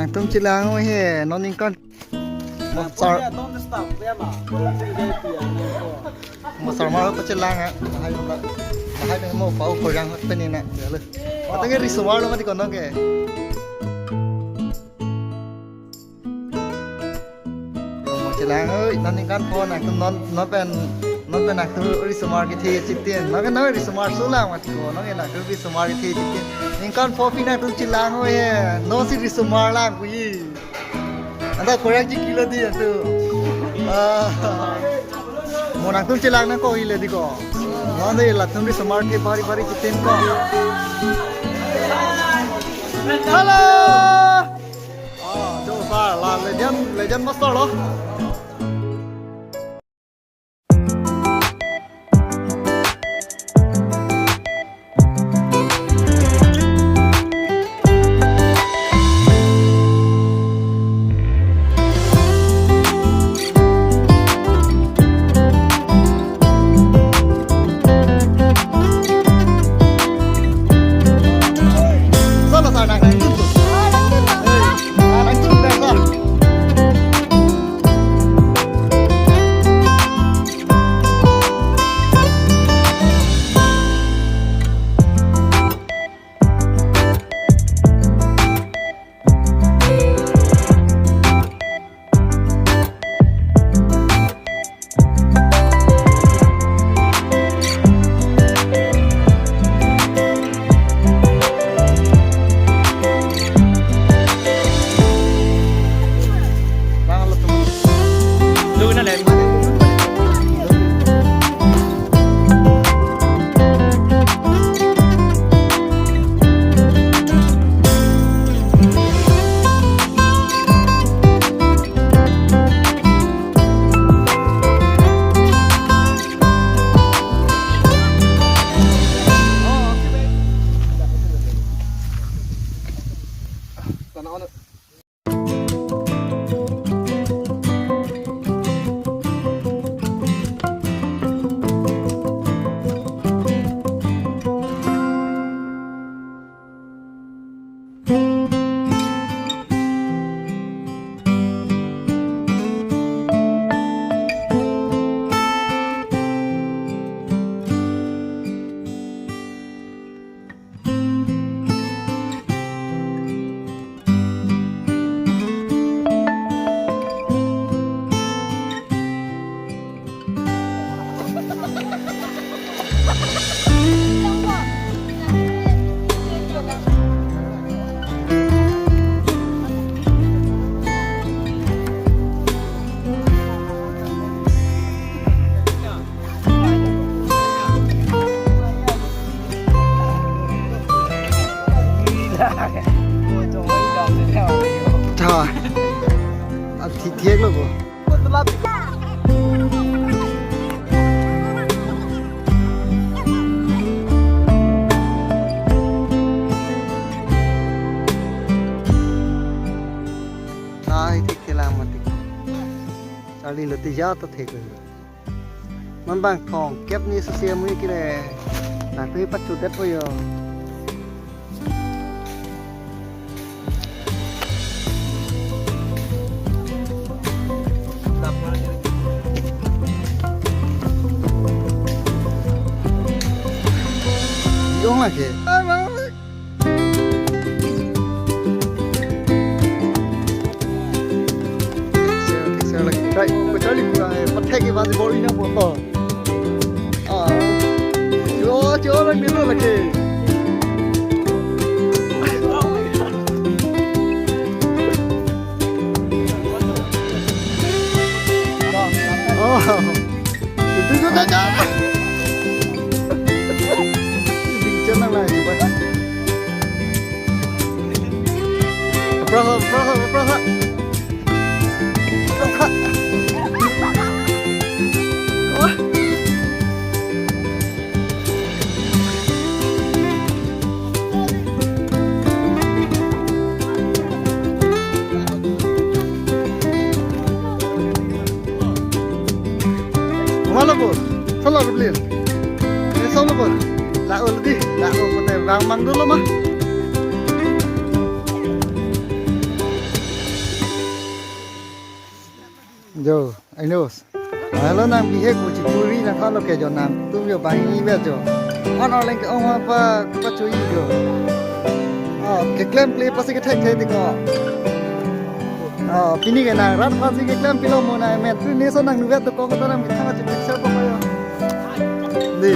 nàng tung chỉ lang thôi he nó nín con một sợi mà có chỉ lang á hai bên mau phao khơi răng bên này nè được rồi mà cái resort luôn mà thì còn nó kìa một chỉ lang ơi nó nín con phô nàng nóเป็นนักธุรกิจสมาร์ทที่จิตเตียนนักนักริสมาร์ทสุดแล้วมาที่ก็นักนักธุรกิจสมาร์ทที่จิตเตียนนี่การพอฟินักตุ้งจิลางเว้ยน้องสิริสมาร์ทล่างกุยอันนั้นคนแรกที่กิโลดีอันตัวโมนักตุ้งจิลางนั่นก็อีเลยดีก็น้องเนี่ยหลักธุรกิจสมาร์ทที่บาริจิตเตียนก็ฮัลโหลโจ้ฟ้าลาเลเจนด์มาสเตอร์เหรอTrời, ăn thịt thiếc luôn rồi. Ai thích thì làm mà thích. Sao đi là tự do tôi thích rồi. Mình bằng thòng kép như sơ xe mới cái này là tôi bắt chuột đất bây giờ. Đúng là kìa xe là chạy có chạy đi bắt thay cái ván gì bồi nha bộ tờ chưa lên biến luôn là kìa Năng này chụp vậy. Brother. Mana bos? Salah beli. Ini salah bos. Lạ đi, lạ một này vàng măng nước lắm á. Jo, I know. Hello nam bihe ko chipuri na khalo ke jo nam tum yo bang ni be jo. On on link on pa chui jo. Ke claim play pasi ke thek thek ko. Pini ke na rat pasi ke claim pilo mo na men tu ne so nang nu be to ko ko nam ki thanga chi picture ko yo. Ni.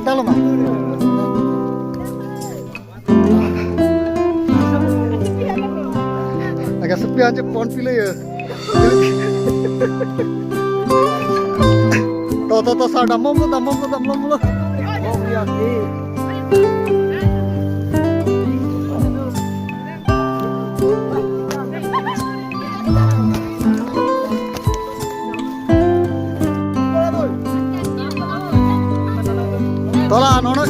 Dalam mah. Agak sepi aja pohon pile ya. Toto sa damom lo. Oh iya sih. Tola nono